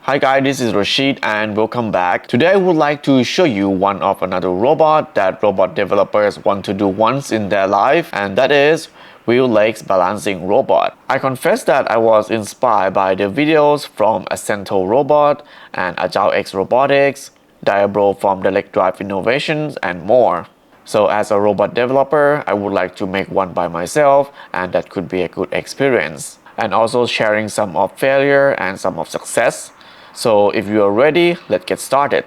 Hi guys, this is Rashid and welcome back. Today I would like to show you one of another robot that robot developers want to do once in their life, and that is wheel legs balancing robot. I confess that I was inspired by the videos from Ascento robot and AgileX Robotics, Diablo from the Leg Drive Innovations and more. So as a robot developer, I would like to make one by myself, and that could be a good experience. And also sharing some of failure and some of success. So if you are ready, let's get started.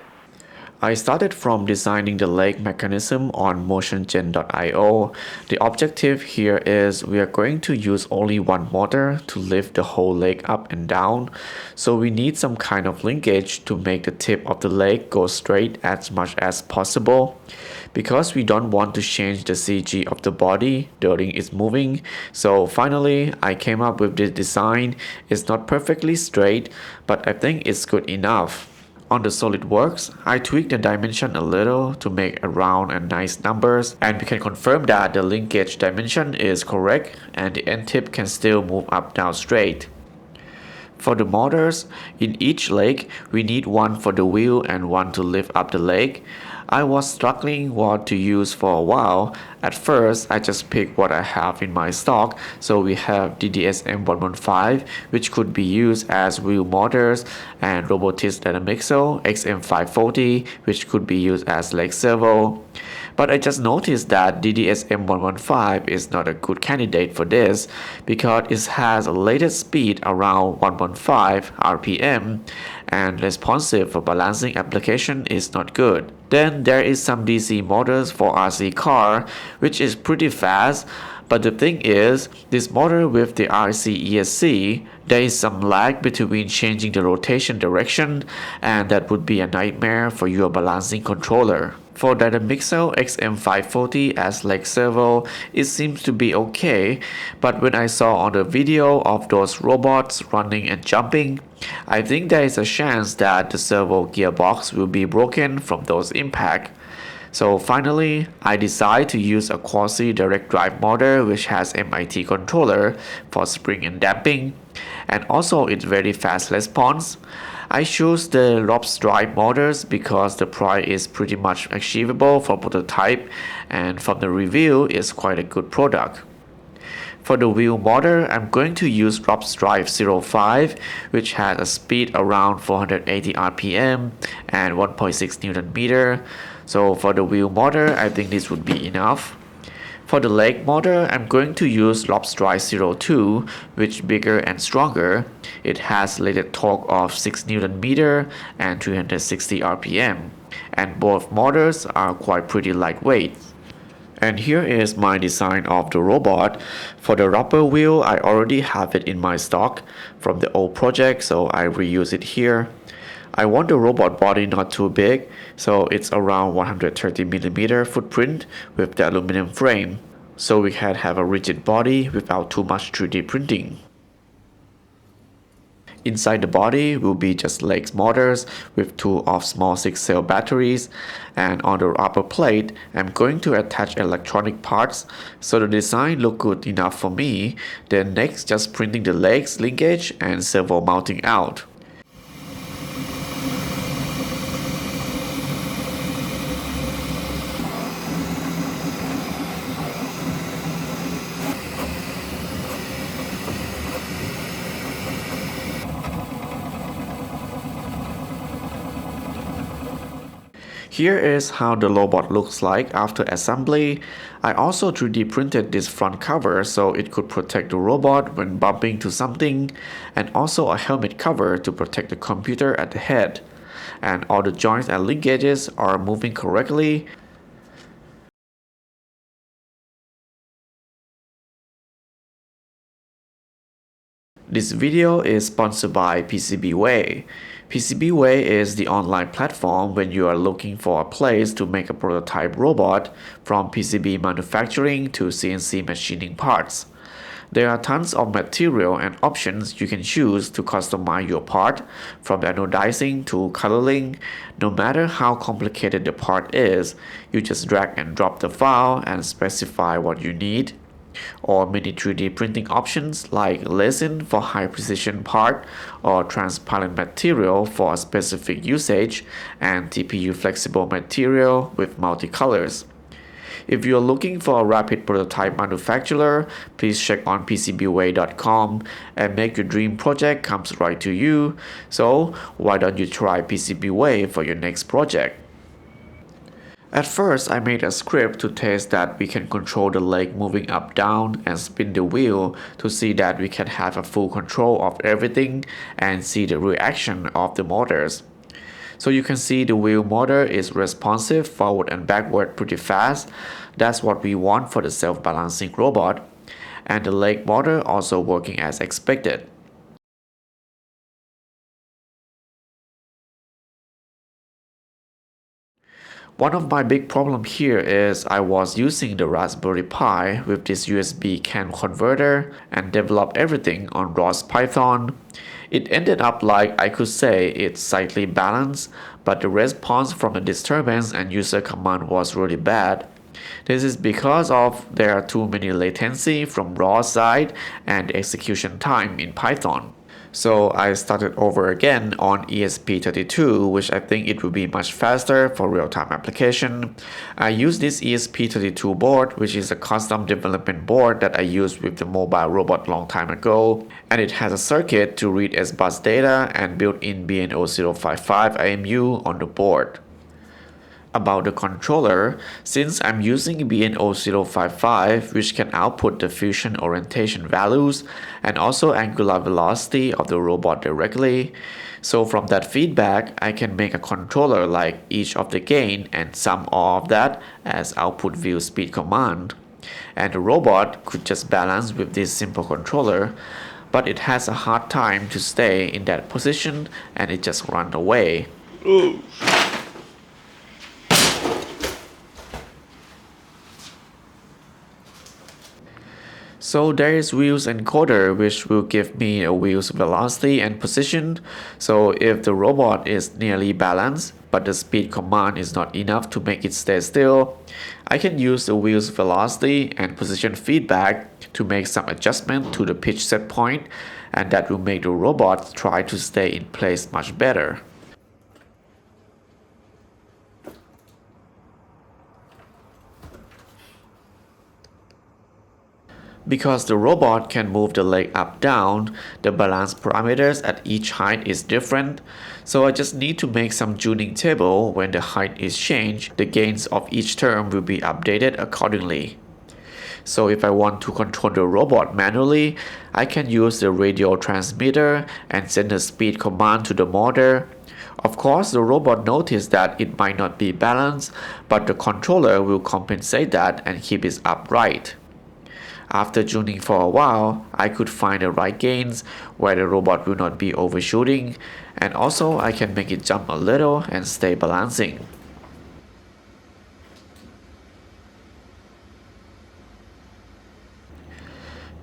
I started from designing the leg mechanism on motiongen.io. The objective here is we are going to use only one motor to lift the whole leg up and down. So we need some kind of linkage to make the tip of the leg go straight as much as possible. Because we don't want to change the CG of the body during its moving, so finally I came up with this design. It's not perfectly straight, but I think it's good enough. On the SolidWorks, I tweaked the dimension a little to make a round and nice numbers, and we can confirm that the linkage dimension is correct and the end tip can still move up down straight. For the motors, in each leg, we need one for the wheel and one to lift up the leg. I was struggling what to use for a while. At first, I just picked what I have in my stock. So we have DDSM-115, which could be used as wheel motors, and Robotics Dynamixel XM540, which could be used as leg servo. But I just noticed that DDSM-115 is not a good candidate for this because it has a latest speed around 115 RPM and responsive for balancing application is not good. Then there is some DC motors for RC car, which is pretty fast. But the thing is, this motor with the RC ESC, there is some lag between changing the rotation direction, and that would be a nightmare for your balancing controller. For Dynamixel XM540 as leg servo, it seems to be okay, but when I saw on the video of those robots running and jumping, I think there is a chance that the servo gearbox will be broken from those impacts. So finally, I decided to use a quasi direct drive motor which has MIT controller for spring and damping, and also it's very fast response. I choose the Rob's drive motors because the price is pretty much achievable for prototype, and from the review it's quite a good product. For the wheel motor, I'm going to use Rob's Drive 05, which has a speed around 480 RPM and 1.6 Newton meter. So for the wheel motor, I think this would be enough. For the leg motor, I'm going to use Rob's Drive 02, which is bigger and stronger. It has rated torque of 6 Newton meter and 360 RPM, and both motors are quite pretty lightweight. And here is my design of the robot. For the rubber wheel, I already have it in my stock from the old project, so I reuse it here. I want the robot body not too big, so it's around 130mm footprint with the aluminum frame, so we can have a rigid body without too much 3D printing. Inside the body will be just legs motors with two of small 6-cell batteries, and on the upper plate I'm going to attach electronic parts so the design look good enough for me. Then next just printing the legs linkage and servo mounting out. Here is how the robot looks like after assembly. I also 3D printed this front cover so it could protect the robot when bumping to something, and also a helmet cover to protect the computer at the head. And all the joints and linkages are moving correctly. This video is sponsored by PCBWay. PCBWay is the online platform when you are looking for a place to make a prototype robot from PCB manufacturing to CNC machining parts. There are tons of material and options you can choose to customize your part, from anodizing to coloring. No matter how complicated the part is, you just drag and drop the file and specify what you need. or many 3D printing options like resin for high precision part or transparent material for a specific usage, and TPU flexible material with multicolors. If you're looking for a rapid prototype manufacturer, please check on PCBWay.com and make your dream project comes right to you. So why don't you try PCBWay for your next project? At first, I made a script to test that we can control the leg moving up down and spin the wheel to see that we can have a full control of everything and see the reaction of the motors. So you can see the wheel motor is responsive forward and backward pretty fast. That's what we want for the self-balancing robot. And the leg motor also working as expected. One of my big problems here is I was using the Raspberry Pi with this USB CAN converter and developed everything on ROS Python. It ended up like I could say it's slightly balanced, but the response from the disturbance and user command was really bad. This is because of there are too many latency from ROS side and execution time in Python. So I started over again on ESP32, which I think it will be much faster for real-time application. I use this ESP32 board, which is a custom development board that I used with the mobile robot long time ago. And it has a circuit to read S-bus data and built-in BNO055 AMU on the board. About the controller, since I'm using BNO055, which can output the fusion orientation values and also angular velocity of the robot directly, so from that feedback I can make a controller like each of the gain and sum all of that as output view speed command. And the robot could just balance with this simple controller, but it has a hard time to stay in that position and it just runs away. So there is wheels encoder which will give me a wheel's velocity and position. So if the robot is nearly balanced but the speed command is not enough to make it stay still, I can use the wheel's velocity and position feedback to make some adjustment to the pitch set point, and that will make the robot try to stay in place much better. Because the robot can move the leg up down, the balance parameters at each height is different, so I just need to make some tuning table. When the height is changed, the gains of each term will be updated accordingly. So if I want to control the robot manually, I can use the radio transmitter and send the speed command to the motor. Of course, the robot noticed that it might not be balanced, but the controller will compensate that and keep it upright. After tuning for a while, I could find the right gains where the robot will not be overshooting, and also I can make it jump a little and stay balancing.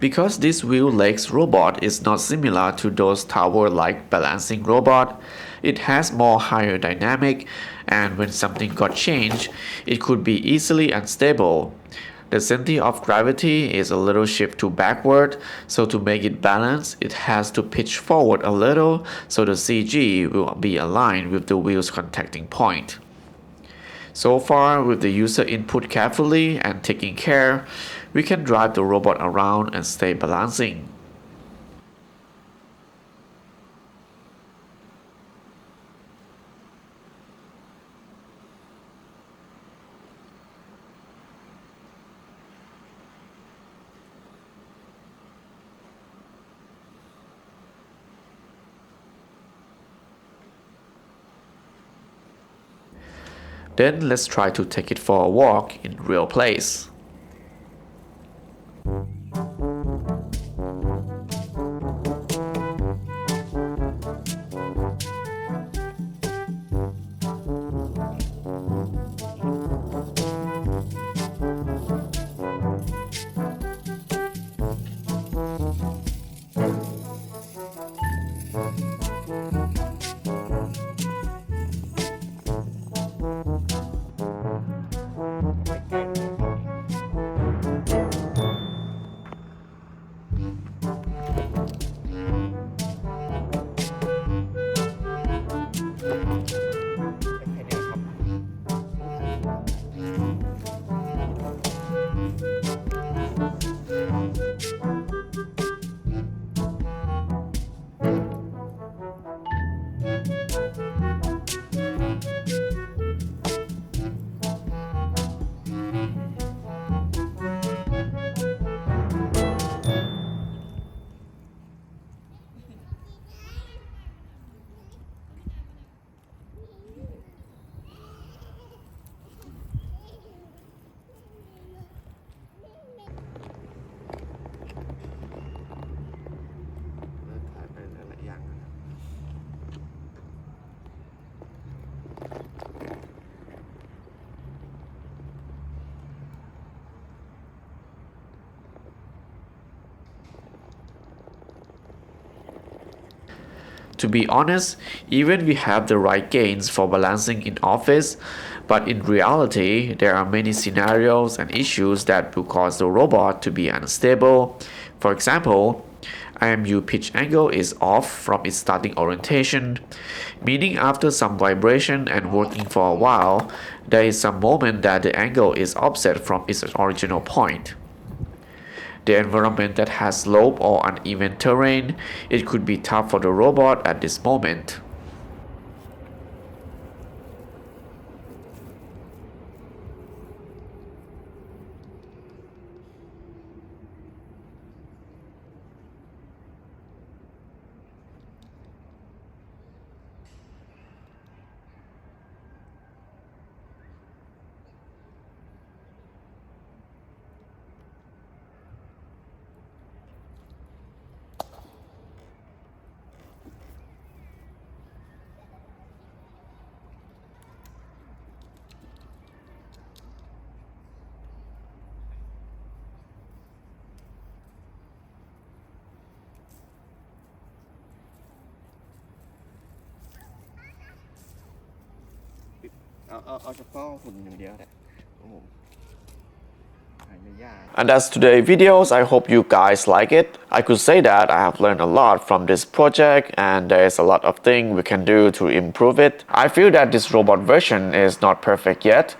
Because this wheel-legs robot is not similar to those tower-like balancing robot, it has more higher dynamic, and when something got changed, it could be easily unstable. The center of gravity is a little shift to backward, so to make it balance, it has to pitch forward a little so the CG will be aligned with the wheel's contacting point. So far, with the user input carefully and taking care, we can drive the robot around and stay balancing. Then let's try to take it for a walk in real place. To be honest, even we have the right gains for balancing in office, but in reality, there are many scenarios and issues that will cause the robot to be unstable. For example, IMU pitch angle is off from its starting orientation, meaning after some vibration and working for a while, there is some moment that the angle is offset from its original point. The environment that has slope or uneven terrain, it could be tough for the robot at this moment. And that's today's videos. I hope you guys like it. I could say that I have learned a lot from this project and there's a lot of things we can do to improve it. I feel that this robot version is not perfect yet.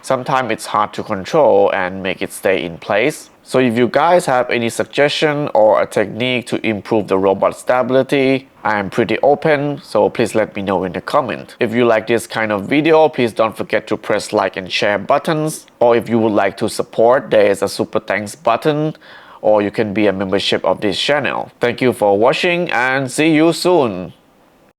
Sometimes it's hard to control and make it stay in place. So if you guys have any suggestion or a technique to improve the robot stability, I am pretty open, so please let me know in the comment. If you like this kind of video, please don't forget to press like and share buttons. Or if you would like to support, there is a super thanks button, or you can be a membership of this channel. Thank you for watching and see you soon.